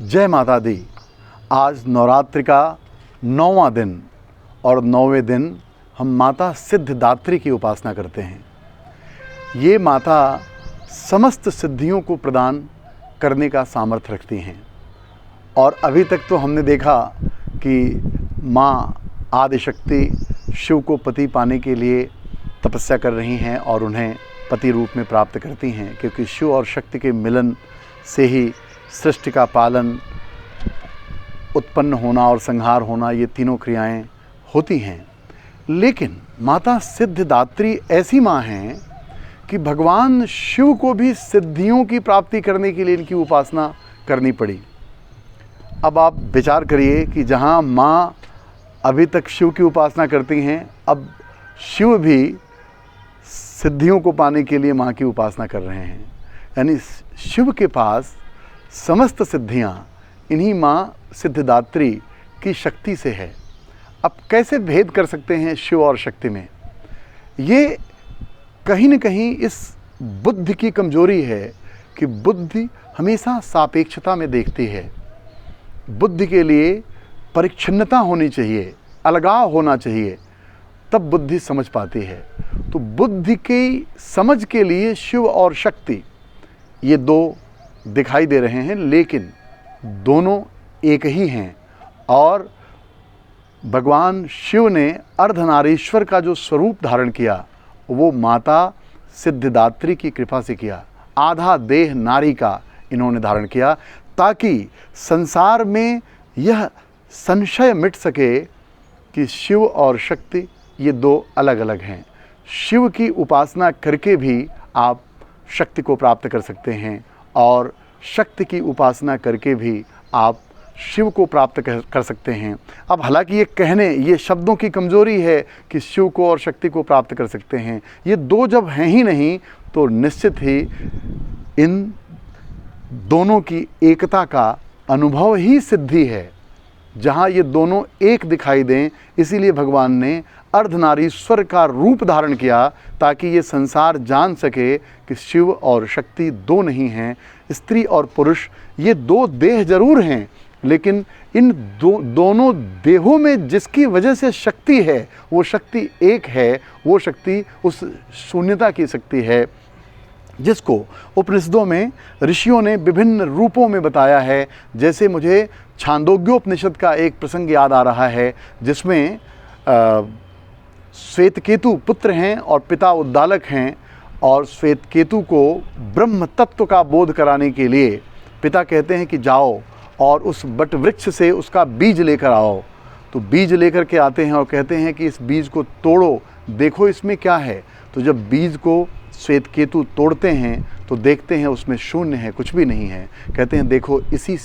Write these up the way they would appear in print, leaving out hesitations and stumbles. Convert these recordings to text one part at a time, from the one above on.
जय माता दी। आज नवरात्रि का 9वां दिन और 9वें दिन हम माता सिद्धिदात्री की उपासना करते हैं। ये माता समस्त सिद्धियों को प्रदान करने का सामर्थ्य रखती हैं। और अभी तक तो हमने देखा कि माँ आदिशक्ति शिव को पति पाने के लिए तपस्या कर रही हैं और उन्हें पति रूप में प्राप्त करती हैं, क्योंकि शिव और शक्ति के मिलन से ही सृष्टि का पालन, उत्पन्न होना और संहार होना, ये तीनों क्रियाएं होती हैं। लेकिन माता सिद्धिदात्री ऐसी माँ हैं कि भगवान शिव को भी सिद्धियों की प्राप्ति करने के लिए इनकी उपासना करनी पड़ी। अब आप विचार करिए कि जहाँ माँ अभी तक शिव की उपासना करती हैं, अब शिव भी सिद्धियों को पाने के लिए माँ की उपासना कर रहे हैं। यानी शिव के पास समस्त सिद्धियाँ इन्हीं माँ सिद्धिदात्री की शक्ति से है। अब कैसे भेद कर सकते हैं शिव और शक्ति में? ये कहीं न कहीं इस बुद्धि की कमजोरी है कि बुद्धि हमेशा सापेक्षता में देखती है। बुद्धि के लिए परिच्छिन्नता होनी चाहिए, अलगाव होना चाहिए, तब बुद्धि समझ पाती है। तो बुद्धि की समझ के लिए शिव और शक्ति ये दो दिखाई दे रहे हैं, लेकिन दोनों एक ही हैं। और भगवान शिव ने अर्धनारीश्वर का जो स्वरूप धारण किया वो माता सिद्धिदात्री की कृपा से किया। आधा देह नारी का इन्होंने धारण किया ताकि संसार में यह संशय मिट सके कि शिव और शक्ति ये दो अलग अलग हैं। शिव की उपासना करके भी आप शक्ति को प्राप्त कर सकते हैं और शक्ति की उपासना करके भी आप शिव को प्राप्त कर सकते हैं। अब हालांकि ये शब्दों की कमजोरी है कि शिव को और शक्ति को प्राप्त कर सकते हैं। ये दो जब हैं ही नहीं तो निश्चित ही इन दोनों की एकता का अनुभव ही सिद्धि है। जहाँ ये दोनों एक दिखाई दें, इसीलिए भगवान ने अर्धनारीश्वर का रूप धारण किया ताकि ये संसार जान सके कि शिव और शक्ति दो नहीं हैं। स्त्री और पुरुष ये दो देह जरूर हैं, लेकिन इन दोनों देहों में जिसकी वजह से शक्ति है वो शक्ति एक है। वो शक्ति उस शून्यता की शक्ति है जिसको उपनिषदों में ऋषियों ने विभिन्न रूपों में बताया है। जैसे मुझे छांदोग्योपनिषद का एक प्रसंग याद आ रहा है जिसमें श्वेतकेतु पुत्र हैं और पिता उद्दालक हैं, और श्वेतकेतु को ब्रह्म तत्व का बोध कराने के लिए पिता कहते हैं कि जाओ और उस बट वृक्ष से उसका बीज लेकर आओ। तो बीज लेकर के आते हैं और कहते हैं कि इस बीज को तोड़ो, देखो इसमें क्या है। तो जब बीज को श्वेतकेतु तोड़ते हैं तो देखते हैं उसमें शून्य है, कुछ भी नहीं है। कहते हैं देखो इसी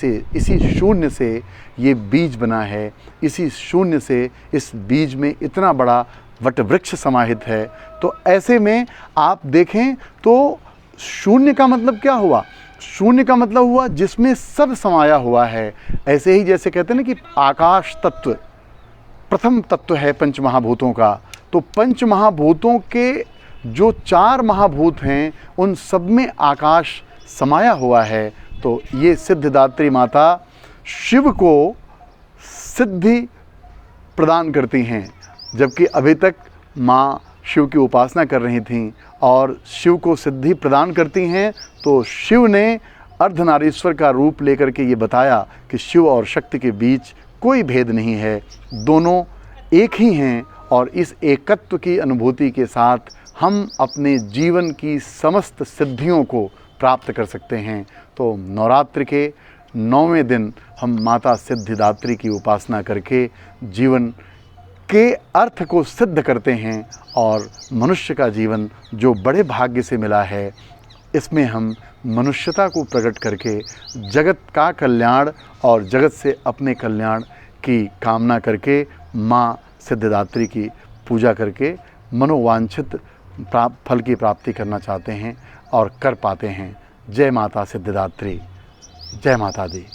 शून्य से ये बीज बना है, इसी शून्य से इस बीज में इतना बड़ा वट वृक्ष समाहित है। तो ऐसे में आप देखें तो शून्य का मतलब क्या हुआ? शून्य का मतलब हुआ जिसमें सब समाया हुआ है। ऐसे ही जैसे कहते हैं ना कि आकाश तत्व प्रथम तत्व है पंचमहाभूतों का, तो पंचमहाभूतों के जो चार महाभूत हैं उन सब में आकाश समाया हुआ है। तो ये सिद्धिदात्री माता शिव को सिद्धि प्रदान करती हैं, जबकि अभी तक माँ शिव की उपासना कर रही थीं और शिव को सिद्धि प्रदान करती हैं। तो शिव ने अर्धनारीश्वर का रूप लेकर के ये बताया कि शिव और शक्ति के बीच कोई भेद नहीं है, दोनों एक ही हैं। और इस एकत्व की अनुभूति के साथ हम अपने जीवन की समस्त सिद्धियों को प्राप्त कर सकते हैं। तो नवरात्रि के 9वें दिन हम माता सिद्धिदात्री की उपासना करके जीवन के अर्थ को सिद्ध करते हैं और मनुष्य का जीवन जो बड़े भाग्य से मिला है, इसमें हम मनुष्यता को प्रकट करके जगत का कल्याण और जगत से अपने कल्याण की कामना करके माँ सिद्धिदात्री की पूजा करके मनोवांछित फल की प्राप्ति करना चाहते हैं और कर पाते हैं। जय माता सिद्धिदात्री, जय माता दी।